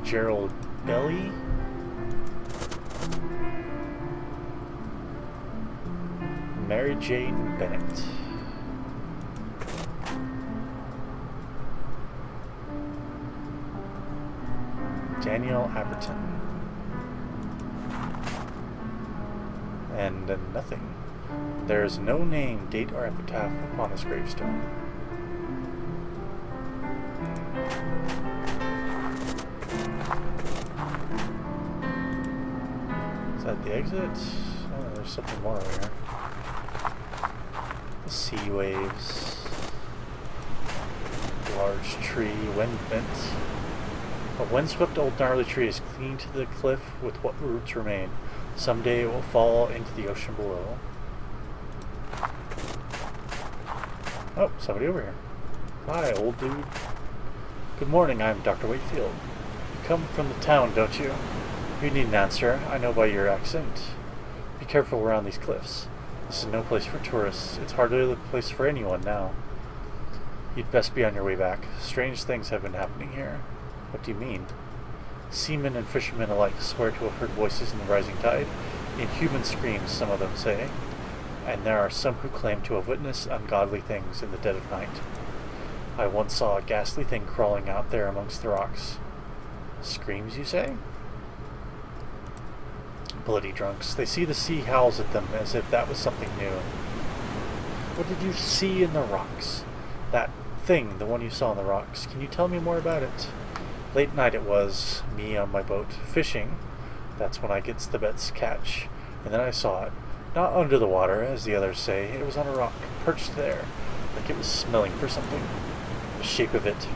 Gerald Belly. Mary Jane Bennett. Daniel Aberton. And nothing. There is no name, date, or epitaph upon this gravestone. Is that the exit? Oh, there's something more over here. The sea waves. Large tree, wind bent. A windswept old gnarly tree is clinging to the cliff with what roots remain. Someday it will fall into the ocean below. Oh, somebody over here. Hi, old dude. Good morning, I'm Dr. Wakefield. You come from the town, don't you? You need an answer. I know by your accent. Be careful around these cliffs. This is no place for tourists. It's hardly a place for anyone now. You'd best be on your way back. Strange things have been happening here. What do you mean? Seamen and fishermen alike swear to have heard voices in the rising tide. Inhuman screams, some of them say. And there are some who claim to have witnessed ungodly things in the dead of night. I once saw a ghastly thing crawling out there amongst the rocks. Screams, you say? Bloody drunks. They see the sea howls at them as if that was something new. What did you see in the rocks? That thing, the one you saw in the rocks. Can you tell me more about it? Late night it was, me on my boat, fishing. That's when I gets the best catch. And then I saw it. Not under the water, as the others say. It was on a rock, perched there, like it was smelling for something. The shape of it,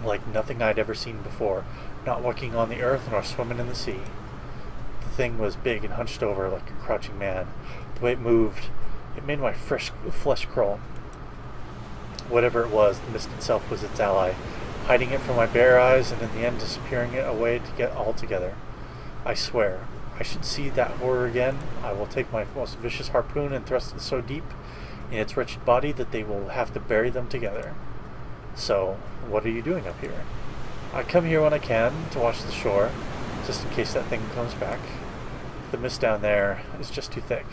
like nothing I'd ever seen before, not walking on the earth nor swimming in the sea. The thing was big and hunched over like a crouching man. The way it moved, it made my fresh flesh crawl. Whatever it was, the mist itself was its ally, hiding it from my bare eyes and in the end disappearing it away to get all together. I swear, I should see that horror again. I will take my most vicious harpoon and thrust it so deep in its wretched body that they will have to bury them together. So, what are you doing up here? I come here when I can to watch the shore, just in case that thing comes back. The mist down there is just too thick.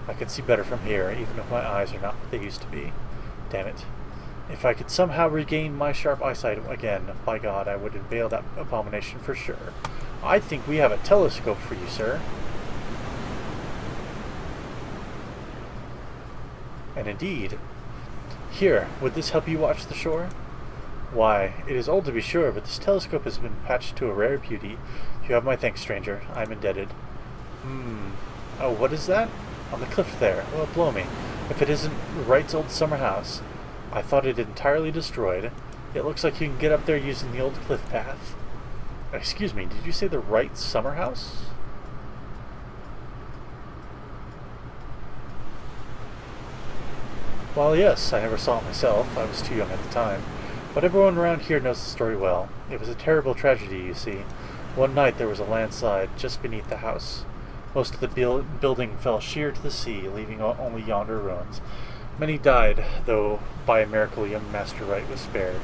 I can see better from here, even if my eyes are not what they used to be. Damn it. If I could somehow regain my sharp eyesight again, by God, I would unveil that abomination for sure. I think we have a telescope for you, sir. And indeed. Here, would this help you watch the shore? Why, it is old to be sure, but this telescope has been patched to a rare beauty. You have my thanks, stranger. I am indebted. Oh, what is that? On the cliff there. Well, blow me. If it isn't Wright's old summer house. I thought it entirely destroyed. It looks like you can get up there using the old cliff path. Excuse me, did you say the Wright summer house? Well, yes, I never saw it myself. I was too young at the time. But everyone around here knows the story well. It was a terrible tragedy, you see. One night there was a landslide just beneath the house. Most of the building fell sheer to the sea, leaving only yonder ruins. Many died, though by a miracle young Master Wright was spared.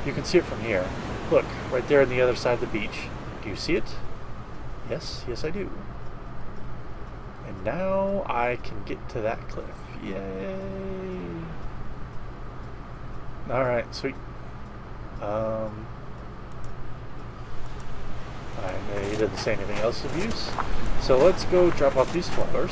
You can see it from here. Look, right there on the other side of the beach. Do you see it? Yes, I do. And now I can get to that cliff. Yay! Alright, sweet. I know he didn't say anything else of use. So let's go drop off these flowers.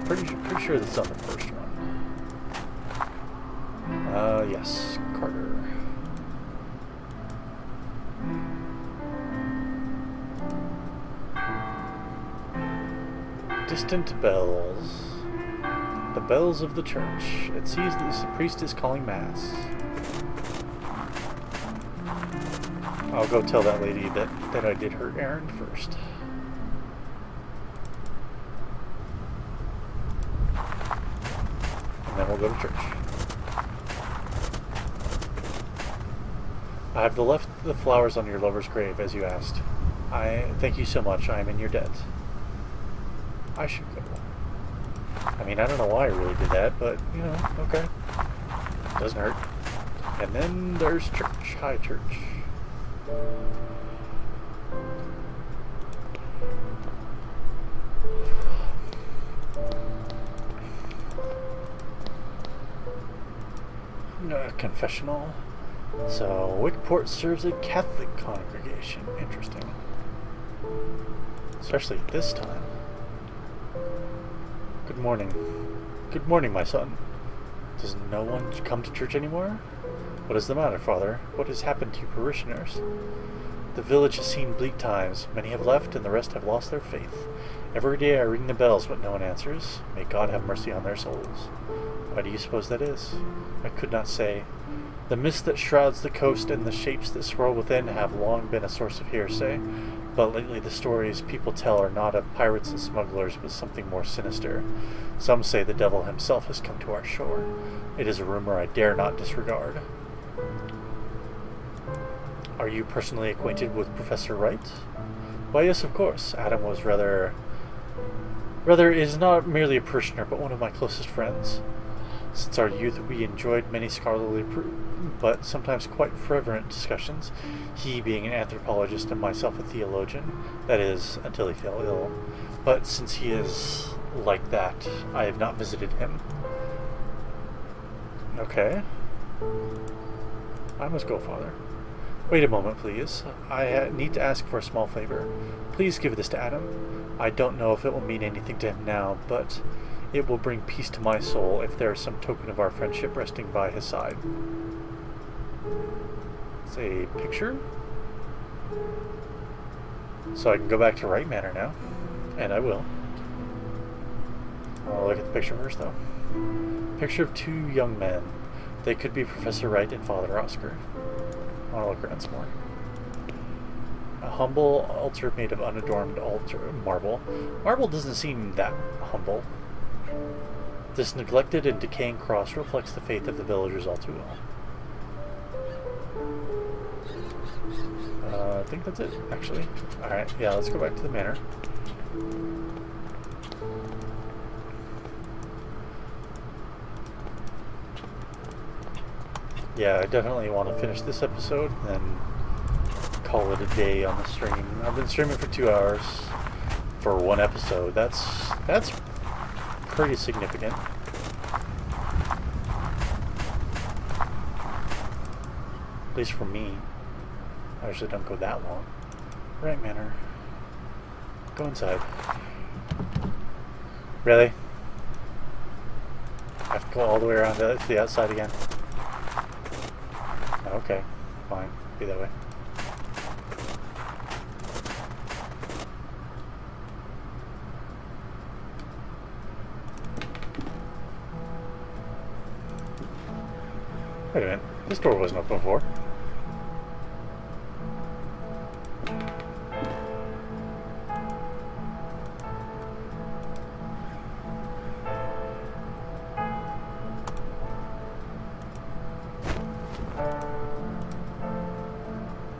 Pretty sure that's on the first one. Yes, Carter. Distant bells. The bells of the church. It sees that the priest is calling mass. I'll go tell that lady that I did her errand first. And then we'll go to church. I have left the flowers on your lover's grave, as you asked. I thank you so much. I am in your debt. I should go. I mean, I don't know why I really did that, but, you know, okay. Doesn't hurt. And then there's church. Hi, church. Confessional. So, Wickport serves a Catholic congregation. Interesting. Especially at this time. Good morning. Good morning, my son. Does no one come to church anymore? What is the matter, Father? What has happened to your parishioners? The village has seen bleak times. Many have left, and the rest have lost their faith. Every day I ring the bells, but no one answers. May God have mercy on their souls. Why do you suppose that is? I could not say. The mist that shrouds the coast and the shapes that swirl within have long been a source of hearsay, but lately the stories people tell are not of pirates and smugglers, but something more sinister. Some say the devil himself has come to our shore. It is a rumor I dare not disregard. Are you personally acquainted with Professor Wright? Why, yes, of course. Adam was rather is not merely a parishioner, but one of my closest friends. Since our youth, we enjoyed many scholarly, but sometimes quite fervent discussions, he being an anthropologist and myself a theologian, that is, until he fell ill. But since he is like that, I have not visited him. Okay. I must go, Father. Wait a moment, please. I need to ask for a small favor. Please give this to Adam. I don't know if it will mean anything to him now, but it will bring peace to my soul if there is some token of our friendship resting by his side. It's a picture? So I can go back to Wright Manor now. And I will. I'll look at the picture first, though. Picture of two young men. They could be Professor Wright and Father Oscar. I'll look around some more. A humble altar made of unadorned marble. Marble doesn't seem that humble. This neglected and decaying cross reflects the faith of the villagers all too well. I think that's it, actually. Alright, yeah, let's go back to the manor. Yeah, I definitely want to finish this episode and call it a day on the stream. I've been streaming for 2 hours for one episode. That's pretty significant. At least for me. I usually don't go that long. Right, Manor. Go inside. Really? I have to go all the way around to the outside again? Okay, fine. Be that way. Wait a minute. This door wasn't open before.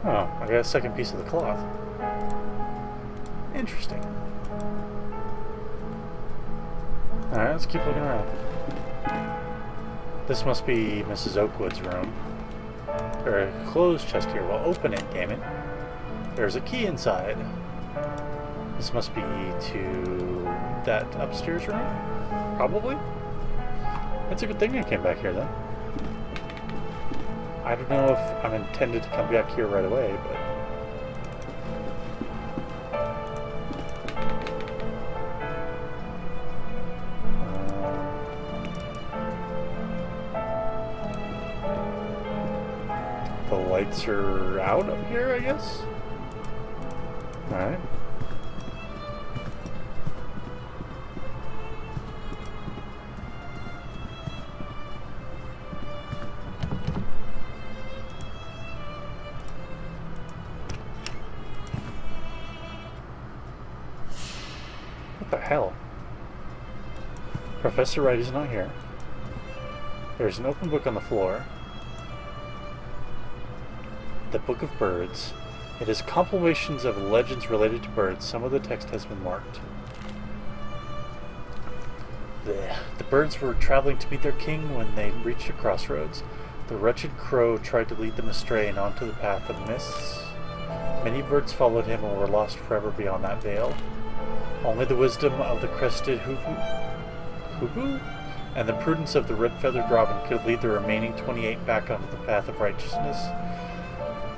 Oh, I got a second piece of the cloth. Interesting. Alright, let's keep looking around. This must be Mrs. Oakwood's room. There's a closed chest here. Well, open it, damn it. There's a key inside. This must be to that upstairs room? Probably? It's a good thing I came back here then. I don't know if I'm intended to come back here right away, but... the lights are out up here, I guess? Alright. What the hell? Professor Wright is not here. There's an open book on the floor. The Book of Birds. It is compilations of legends related to birds. Some of the text has been marked. The birds were traveling to meet their king when they reached a crossroads. The wretched crow tried to lead them astray and onto the path of mists. Many birds followed him and were lost forever beyond that veil. Only the wisdom of the crested hoopoo and the prudence of the red-feathered robin could lead the remaining 28 back onto the path of righteousness.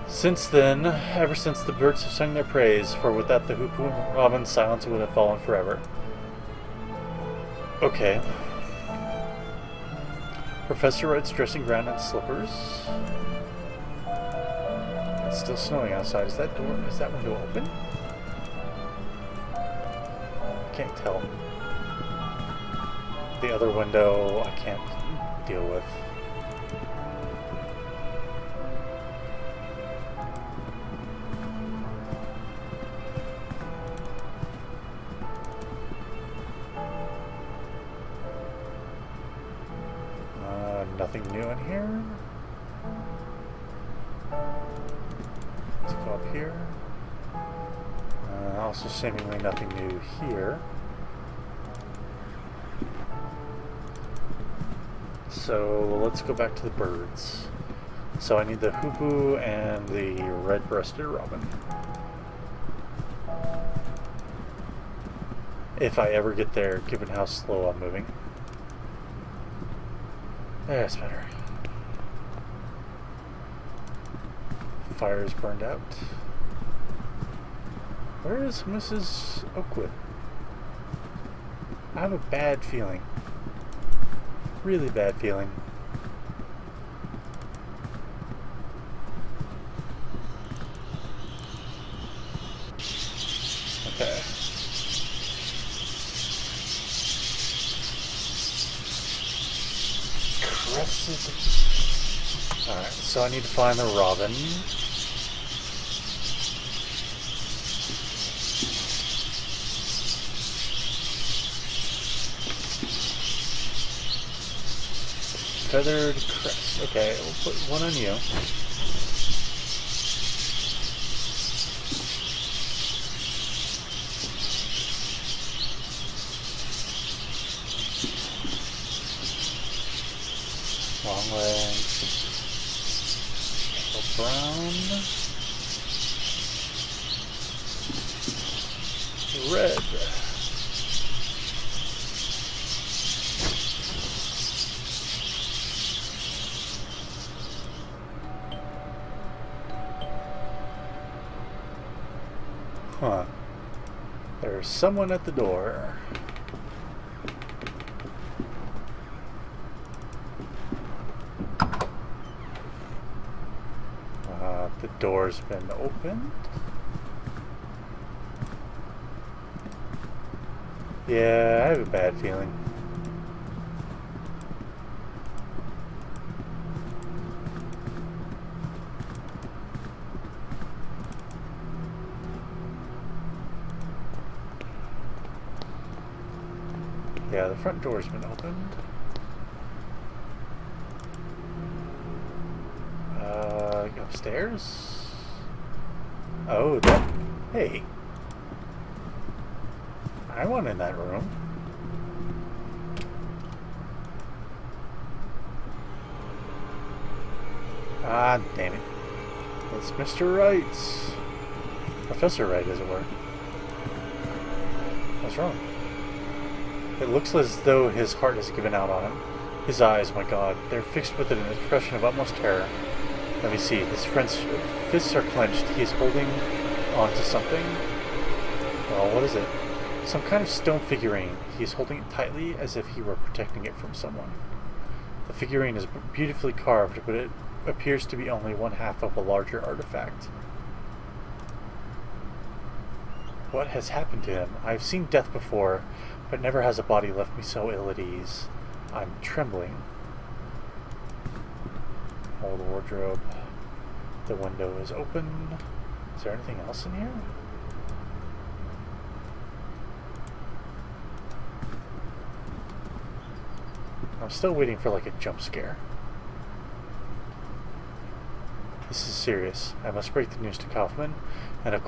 Since then, ever since, the birds have sung their praise, for without the hoopoo and robin, silence would have fallen forever. Okay. Professor Wright's dressing gown and slippers. It's still snowing outside. Is that window open? I can't tell. The other window I can't deal with. Nothing new in here. Let's go up here. Also seemingly nothing new here. So let's go back to the birds. So I need the hoopoo and the red-breasted robin. If I ever get there, given how slow I'm moving. That's better. Fire is burned out. Where is Mrs. Oakwood? I have a bad feeling. Really bad feeling. Okay. Alright, so I need to find the robin. Feathered crest. Okay, we'll put one on you. Long legs. Brown. Red. Huh. There's someone at the door. The door's been opened. Yeah, I have a bad feeling. Yeah, the front door's been opened. Upstairs? Oh, that... Hey. I want in that room. Ah, damn it. It's Mr. Wright's. Professor Wright, as it were. What's wrong? It looks as though his heart has given out on him. His eyes, my God, they're fixed with an expression of utmost terror. Let me see. His friend's fists are clenched. He is holding on to something. Well, what is it? Some kind of stone figurine. He is holding it tightly as if he were protecting it from someone. The figurine is beautifully carved, but it appears to be only one half of a larger artifact. What has happened to him? I have seen death before, but never has a body left me so ill at ease. I'm trembling. Old wardrobe. The window is open. Is there anything else in here? I'm still waiting for like a jump scare. This is serious. I must break the news to Kaufman, and of